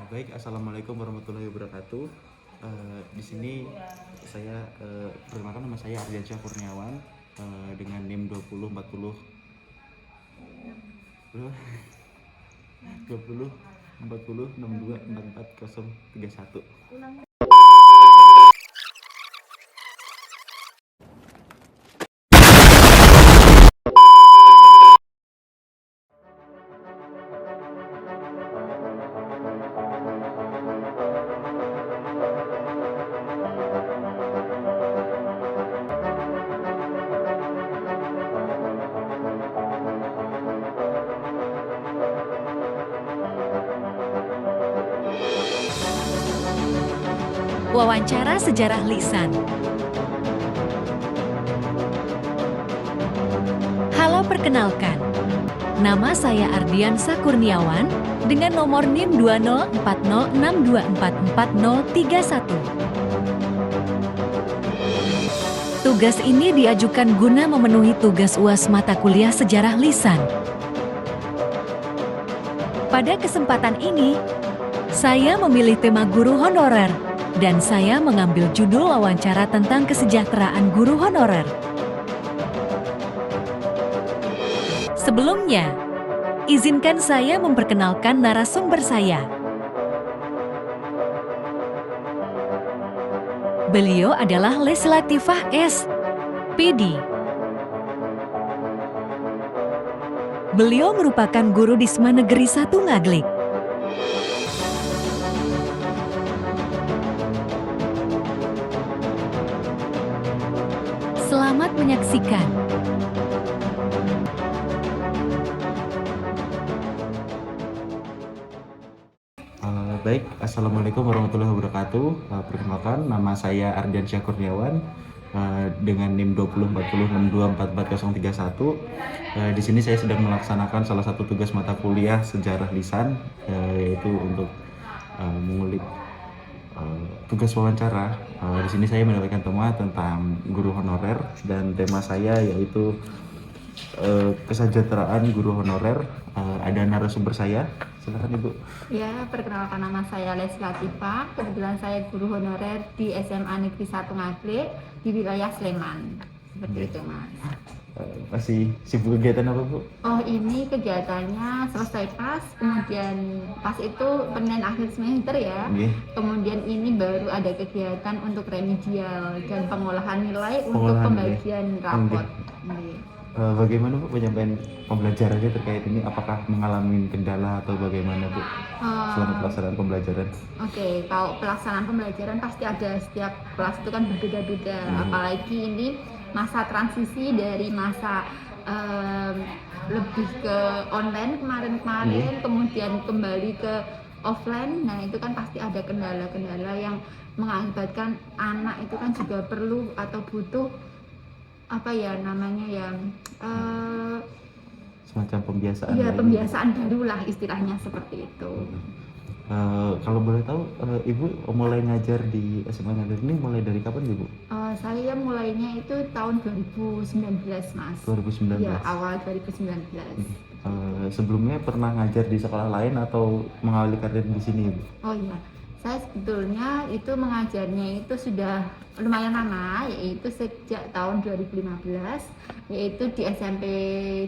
Baik, assalamualaikum warahmatullahi wabarakatuh. Di sini saya perkenalkan, nama saya Ardiansyah Kurniawan dengan NIM 2040 20 40 62 44 031. Wawancara sejarah lisan. Halo, perkenalkan. Nama saya Ardiansyah Kurniawan dengan nomor NIM 204062444031. Tugas ini diajukan guna memenuhi tugas UAS mata kuliah sejarah lisan. Pada kesempatan ini, saya memilih tema guru honorer. Dan saya mengambil judul wawancara tentang kesejahteraan guru honorer. Sebelumnya, izinkan saya memperkenalkan narasumber saya. Beliau adalah Leslie Latifah S. PD. Beliau merupakan guru di SMA Negeri 1 Ngaglik. Selamat menyaksikan. Baik, assalamualaikum warahmatullahi wabarakatuh. Perkenalkan, nama saya Ardiansyah Kurniawan dengan NIM 204062444031. Di sini saya sedang melaksanakan salah satu tugas mata kuliah sejarah lisan, yaitu untuk mengulik tugas wawancara. Di sini saya mendapatkan tema tentang guru honorer dan tema saya yaitu kesejahteraan guru honorer. Ada narasumber saya, silakan Ibu. Ya, perkenalkan, nama saya Leslie Latifah. Kebetulan saya guru honorer di SMA Negeri 1 Ngaglik di wilayah Sleman. Seperti itu, Mas. Masih sibuk kegiatan apa, Bu? Oh, ini kegiatannya selesai kemudian pas itu penilaian akhir semester ya. Kemudian ini baru ada kegiatan untuk remedial dan pengolahan nilai untuk pembagian rapot. Bagaimana Bu penyampaian pembelajarannya terkait ini? Apakah mengalami kendala atau bagaimana Bu selama pelaksanaan pembelajaran? Oke, kalau pelaksanaan pembelajaran pasti ada, setiap kelas itu kan berbeda-beda. Apalagi ini masa transisi dari masa lebih ke online kemarin-kemarin, kemudian kembali ke offline. Nah, itu kan pasti ada kendala-kendala yang mengakibatkan anak itu kan juga perlu atau butuh semacam pembiasaan. Iya, pembiasaan barulah istilahnya seperti itu. Kalau boleh tahu, Ibu mulai ngajar di SMA Ngaglik ini mulai dari kapan Ibu? Saya mulainya itu tahun 2019, Mas. 2019? Iya, awal 2019. Sebelumnya pernah ngajar di sekolah lain atau mengawali karir di sini Ibu? Oh iya, saya sebetulnya itu mengajarnya itu sudah lumayan lama, yaitu sejak tahun 2015, yaitu di SMP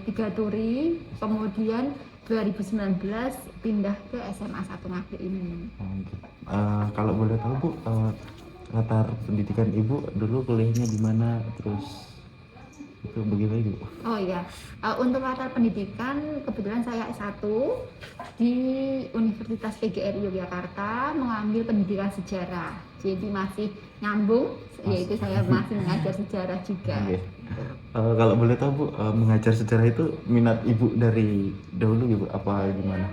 3 Turi, kemudian 2019 pindah ke SMA 1 Ngaglik ini. Kalau boleh tahu Bu, latar pendidikan Ibu dulu kuliahnya di mana, terus itu bagaimana Bu? Oh iya, untuk latar pendidikan kebetulan saya S1 di Universitas PGRI Yogyakarta, mengambil pendidikan sejarah. Jadi masih nyambung, yaitu saya masih mengajar sejarah juga. Kalau boleh tahu Bu, mengajar sejarah itu minat Ibu dari dahulu Ibu apa gimana?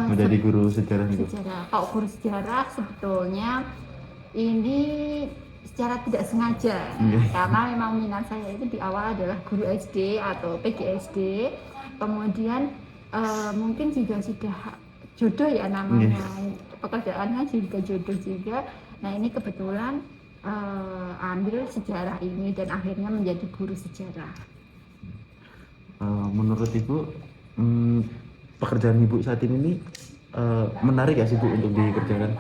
Menjadi guru sejarah gitu? Kalau guru sejarah sebetulnya ini secara tidak sengaja, karena memang minat saya itu di awal adalah guru SD atau PGSD, kemudian mungkin juga sudah jodoh ya namanya, pekerjaannya juga jodoh juga. Nah, ini kebetulan ambil sejarah ini dan akhirnya menjadi guru sejarah. Menurut Ibu, pekerjaan Ibu saat ini menarik gak sih Bu untuk dikerjakan?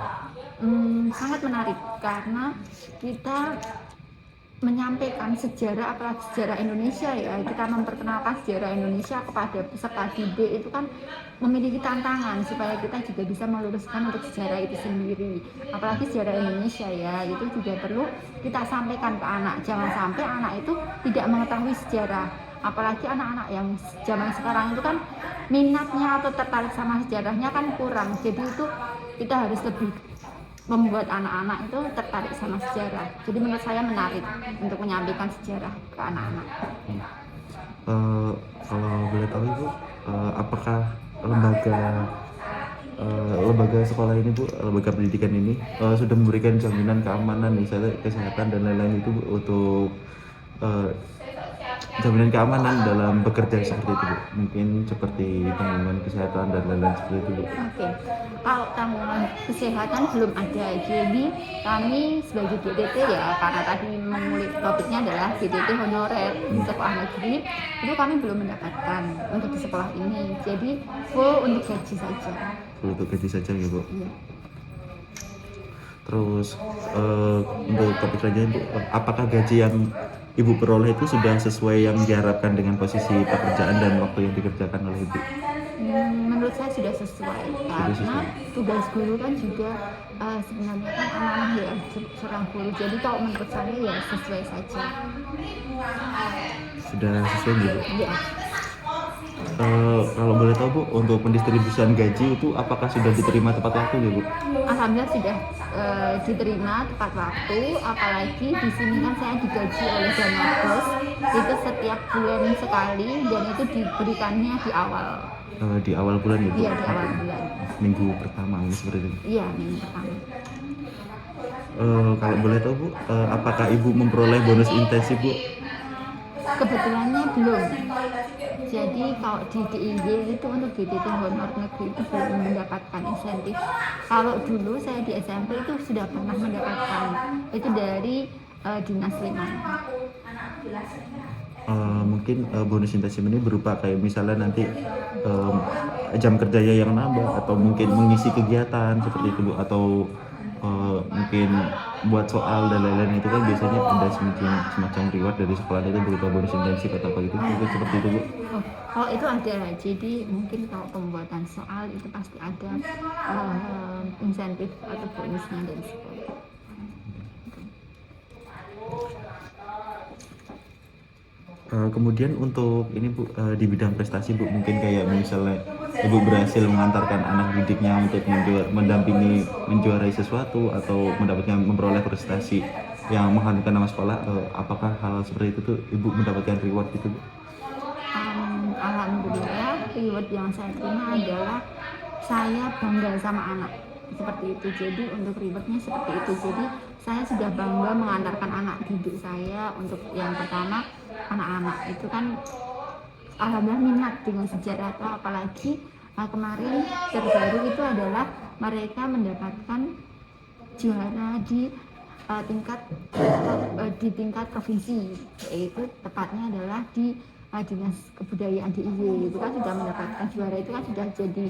Sangat menarik karena kita menyampaikan sejarah, apalagi sejarah Indonesia ya, kita memperkenalkan sejarah Indonesia kepada peserta didik itu kan memiliki tantangan supaya kita juga bisa meluruskan untuk sejarah itu sendiri, apalagi sejarah Indonesia ya, itu juga perlu kita sampaikan ke anak. Jangan sampai anak itu tidak mengetahui sejarah, apalagi anak-anak yang zaman sekarang itu kan minatnya atau tertarik sama sejarahnya kan kurang. Jadi itu kita harus lebih membuat anak-anak itu tertarik sama sejarah. Jadi menurut saya menarik untuk menyampaikan sejarah ke anak-anak. Kalau boleh tahu Ibu, apakah lembaga sekolah ini Bu, lembaga pendidikan ini sudah memberikan jaminan keamanan misalnya kesehatan dan lain-lain itu Bu, untuk jaminan keamanan dalam bekerja seperti itu Bu? Mungkin seperti tanggungan kesehatan dan lain-lain seperti itu Bu. Oke, kalau tanggungan kesehatan belum ada. Jadi kami sebagai DTT ya, karena tadi mengulik topiknya adalah DTT honorer di sekolah negeri, itu kami belum mendapatkan untuk di sekolah ini. Jadi full untuk gaji saja. Full untuk gaji saja ya Bu. Iya. Terus untuk topik selanjutnya Bu, apakah gaji yang Ibu peroleh itu sudah sesuai yang diharapkan dengan posisi pekerjaan dan waktu yang dikerjakan oleh Ibu? Menurut saya sudah sesuai karena tugas guru kan juga sebenarnya kan amanah ya seorang guru. Jadi kalau menurut saya ya sesuai saja. Sudah sesuai Bu? Iya. Kalau boleh tahu Bu, untuk pendistribusian gaji itu apakah sudah diterima tepat waktu ya Bu? Alhamdulillah sudah diterima tepat waktu, apalagi di sini kan saya digaji oleh Dana Bos itu setiap bulan sekali dan itu diberikannya di awal. Di awal bulan ya Bu? Iya, di awal bulan. Minggu pertama ini seperti itu. Iya, minggu pertama. Kalau boleh tahu Bu, apakah Ibu memperoleh bonus intensif Bu? Kebetulannya belum. Jadi kalau di DIY itu untuk DTT honor negeri itu belum mendapatkan insentif. Kalau dulu saya di SMP itu sudah pernah mendapatkan, itu dari Dinas Liman. Mungkin bonus intensif ini berupa kayak misalnya nanti jam kerjanya yang nambah atau mungkin mengisi kegiatan seperti itu Bu, atau mungkin buat soal dan lain-lain itu kan biasanya ada semacam reward dari sekolah itu berupa bonus intensif atau apa gitu, mungkin seperti itu Bu. Oh itu ada, jadi mungkin kalau pembuatan soal itu pasti ada insentif atau bonusnya dari sekolah. Kemudian untuk ini Bu, di bidang prestasi Bu, mungkin kayak misalnya Ibu berhasil mengantarkan anak didiknya untuk menjuarai sesuatu atau memperoleh prestasi yang mengharumkan nama sekolah, apakah hal seperti itu tuh Ibu mendapatkan reward gitu Bu? Alhamdulillah reward yang saya terima adalah saya bangga sama anak seperti itu. Jadi untuk rewardnya seperti itu, jadi saya sudah bangga mengantarkan anak didik saya. Untuk yang pertama anak-anak itu kan alhamdulillah minat dengan sejarah, atau apalagi kemarin terbaru itu adalah mereka mendapatkan juara di tingkat provinsi, yaitu tepatnya adalah di Dinas Kebudayaan DIY. Itu kan sudah mendapatkan juara, itu kan sudah jadi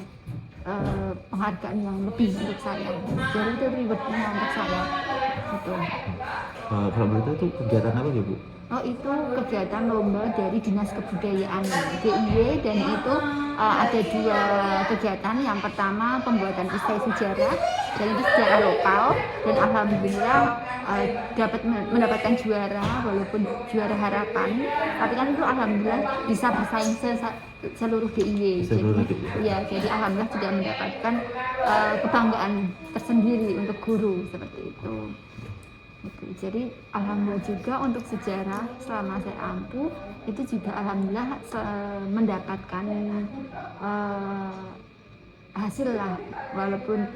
penghargaan yang lebih untuk saya. Jadi itu rewardnya untuk saya gitu. Kalau begitu itu kegiatan apa ya Bu? Oh itu kegiatan lomba dari Dinas Kebudayaan DIY, dan itu ada dua kegiatan. Yang pertama pembuatan esai sejarah, dan itu sejarah lokal, dan alhamdulillah mendapatkan juara, walaupun juara harapan, tapi kan itu alhamdulillah bisa bersaing seluruh DIY. Jadi alhamdulillah sudah mendapatkan kebanggaan tersendiri untuk guru seperti itu. Jadi alhamdulillah juga untuk sejarah selama saya ampuh itu juga alhamdulillah mendapatkan hasil lah, walaupun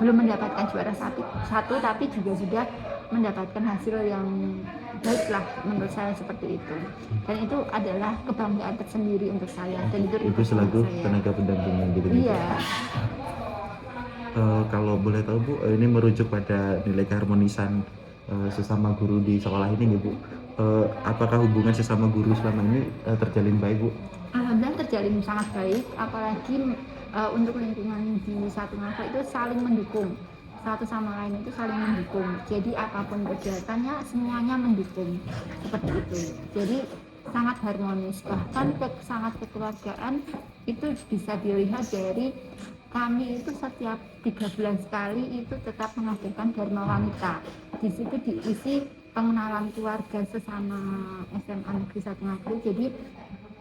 belum mendapatkan juara satu tapi juga sudah mendapatkan hasil yang baik lah menurut saya seperti itu. Dan itu adalah kebanggaan tersendiri untuk saya, dan itu selaku tenaga pendampingnya gitu. Iya. Kalau boleh tahu Bu, ini merujuk pada nilai keharmonisan sesama guru di sekolah ini nih Bu. Apakah hubungan sesama guru selama ini terjalin baik Bu? Alhamdulillah terjalin sangat baik, apalagi untuk lingkungan di satu ngako itu saling mendukung, satu sama lain itu saling mendukung. Jadi apapun kegiatannya semuanya mendukung seperti itu. Jadi sangat harmonis, bahkan sangat kekeluargaan itu bisa dilihat dari kami itu setiap 3 bulan sekali itu tetap mengadakan Dharma Wanita. Di situ diisi pengenalan keluarga sesama SMA Negeri 1 Ngagel. Jadi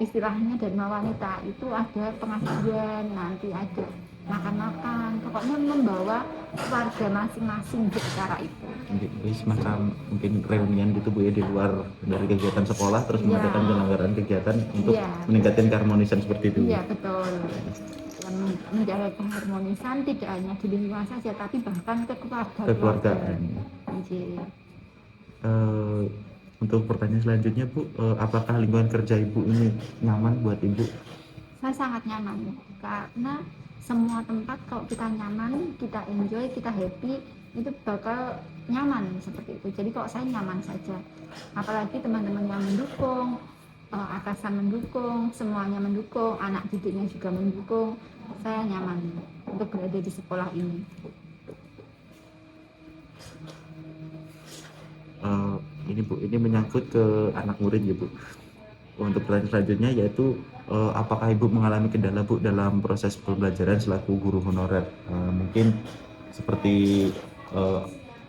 istilahnya Dharma Wanita itu ada pengajian, nanti ada makan-makan, pokoknya membawa keluarga masing-masing di acara itu. Jadi semacam mungkin reunian gitu Bu ya, di luar dari kegiatan sekolah terus Iya. mengadakan penyelenggaraan kegiatan untuk Iya. meningkatkan keharmonisan seperti itu. Iya betul, yang menjaga keharmonisan tidak hanya di lingkungan saja tapi bahkan ke Kekeluargaan. Iya. Untuk pertanyaan selanjutnya Bu, apakah lingkungan kerja Ibu ini nyaman buat Ibu? Saya sangat nyaman karena semua tempat kalau kita nyaman, kita enjoy, kita happy itu bakal nyaman seperti itu. Jadi kalau saya nyaman saja, apalagi teman-teman yang mendukung, atasan mendukung, semuanya mendukung, anak didiknya juga mendukung, saya nyaman untuk berada di sekolah ini. Ini Bu, ini menyangkut ke anak murid ya Bu. Untuk pertanyaan selanjutnya yaitu apakah Ibu mengalami kendala Bu dalam proses pembelajaran selaku guru honorer? Mungkin seperti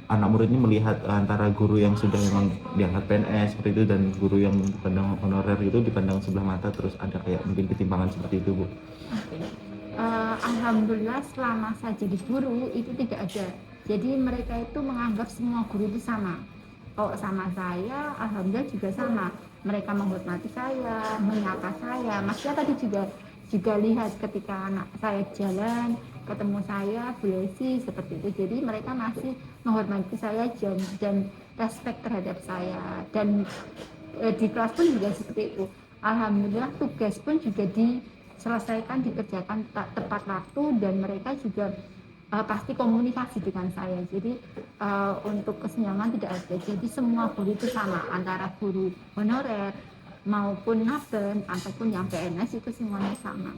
anak murid ini melihat antara guru yang sudah memang diangkat PNS seperti itu dan guru yang dipandang honorer itu dipandang sebelah mata, terus ada kayak mungkin ketimpangan seperti itu Bu. Alhamdulillah selama saya jadi guru itu tidak ada. Jadi mereka itu menganggap semua guru itu sama. Kalau sama saya, alhamdulillah juga sama. Mereka menghormati saya, menyapa saya. Maksudnya tadi juga lihat ketika anak saya jalan, ketemu saya, Bu Lesi, seperti itu. Jadi mereka masih menghormati saya dan respect terhadap saya. Dan di kelas pun juga seperti itu. Alhamdulillah tugas pun juga diselesaikan, dikerjakan tepat waktu, dan mereka juga pasti komunikasi dengan saya. Jadi untuk kesenjangan tidak ada. Jadi semua guru itu sama, antara guru honorer maupun naben ataupun yang PNS itu semuanya sama.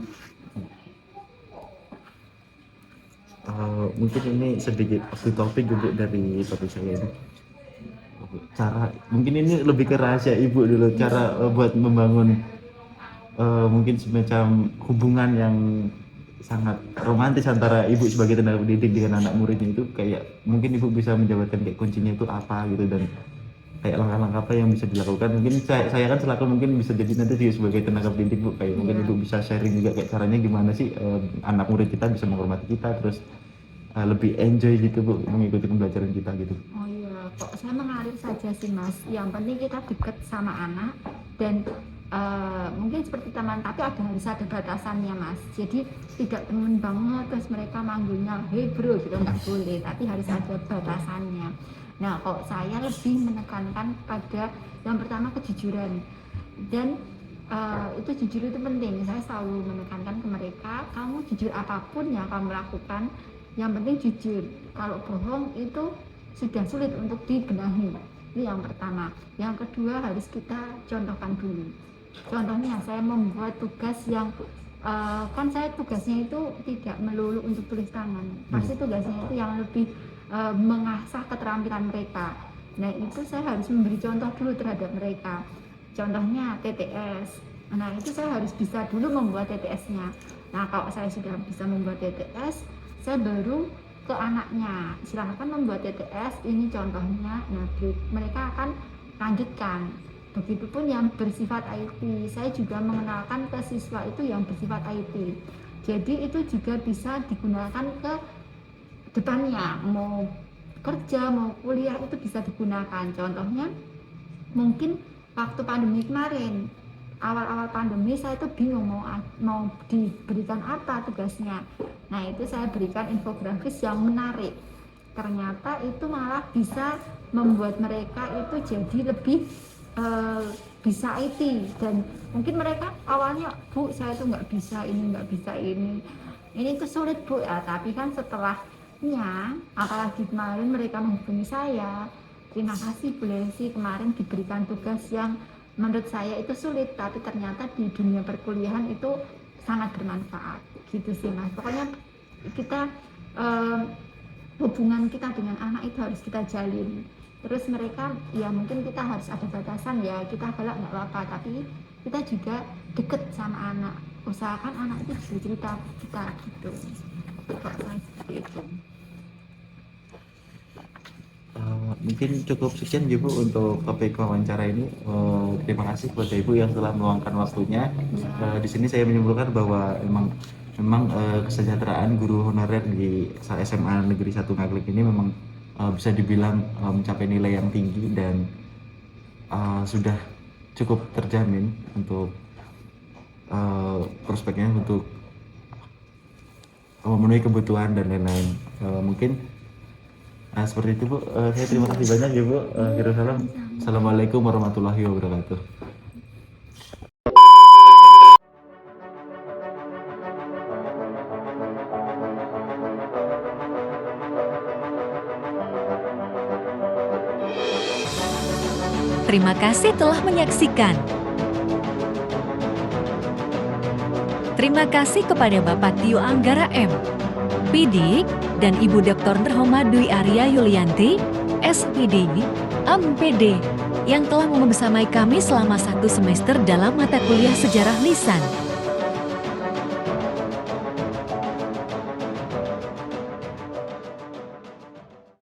Mungkin ini sedikit topik juga dari topik saya ini. Cara mungkin ini lebih ke rahasia Ibu dulu, cara buat membangun mungkin semacam hubungan yang sangat romantis antara Ibu sebagai tenaga pendidik dengan anak muridnya, itu kayak mungkin Ibu bisa menjabarkan kayak kuncinya itu apa gitu, dan kayak langkah-langkah apa yang bisa dilakukan. Mungkin saya kan selaku mungkin bisa jadi nanti juga sebagai tenaga pendidik Bu, kayak mungkin Ibu bisa sharing juga kayak caranya gimana sih anak murid kita bisa menghormati kita, terus lebih enjoy gitu Bu mengikuti pembelajaran kita gitu. Oh iya, kok saya mengalir saja sih Mas. Yang penting kita dekat sama anak dan mungkin seperti teman, tapi harus ada batasannya Mas. Jadi tidak temen banget terus mereka manggilnya hey bro gitu, nggak boleh, tapi harus ada batasannya. Nah kok saya lebih menekankan pada yang pertama kejujuran, dan itu jujur itu penting. Saya selalu menekankan ke mereka, kamu jujur apapun yang kamu lakukan, yang penting jujur. Kalau bohong itu sudah sulit untuk dibenahi. Itu yang pertama. Yang kedua harus kita contohkan dulu. Contohnya saya membuat tugas yang kan saya tugasnya itu tidak melulu untuk tulis tangan, pasti tugasnya itu yang lebih mengasah keterampilan mereka. Nah itu saya harus memberi contoh dulu terhadap mereka. Contohnya TTS. Nah itu saya harus bisa dulu membuat TTS-nya. Nah kalau saya sudah bisa membuat TTS, saya baru ke anaknya, silahkan membuat TTS, ini contohnya. Nah mereka akan lanjutkan. Begitupun yang bersifat IT, saya juga mengenalkan ke siswa itu yang bersifat IT. Jadi itu juga bisa digunakan ke depannya, mau kerja, mau kuliah itu bisa digunakan. Contohnya mungkin waktu pandemi kemarin, awal-awal pandemi saya itu bingung mau diberikan apa tugasnya. Nah itu saya berikan infografis yang menarik. Ternyata itu malah bisa membuat mereka itu jadi lebih bisa IT, dan mungkin mereka awalnya Bu saya tuh nggak bisa ini tuh sulit Bu ya, tapi kan setelahnya apalagi kemarin mereka menghubungi saya, terima kasih Bu Lesi kemarin diberikan tugas yang menurut saya itu sulit, tapi ternyata di dunia perkuliahan itu sangat bermanfaat gitu sih Mas. Pokoknya kita hubungan kita dengan anak itu harus kita jalin. Terus mereka ya mungkin kita harus ada batasan ya, kita galak nggak apa-apa, tapi kita juga deket sama anak, usahakan anak itu bisa cerita kita gitu. Kok saya seperti itu. Mungkin cukup sekian Ibu untuk topik wawancara ini. Terima kasih kepada Ibu yang telah meluangkan waktunya. Di sini saya menyimpulkan bahwa memang kesejahteraan guru honorer di SMA Negeri 1 Ngaglik ini memang bisa dibilang mencapai nilai yang tinggi dan sudah cukup terjamin untuk prospeknya untuk memenuhi kebutuhan dan lain-lain. Mungkin seperti itu Bu. Saya terima kasih banyak ya Bu. Salam. Assalamualaikum warahmatullahi wabarakatuh. Terima kasih telah menyaksikan. Terima kasih kepada Bapak Tio Anggara M. PD dan Ibu Dr. Nurhoma Dwi Arya Yulianti, SPD, MPD, yang telah membersamai kami selama 1 semester dalam mata kuliah Sejarah Lisan.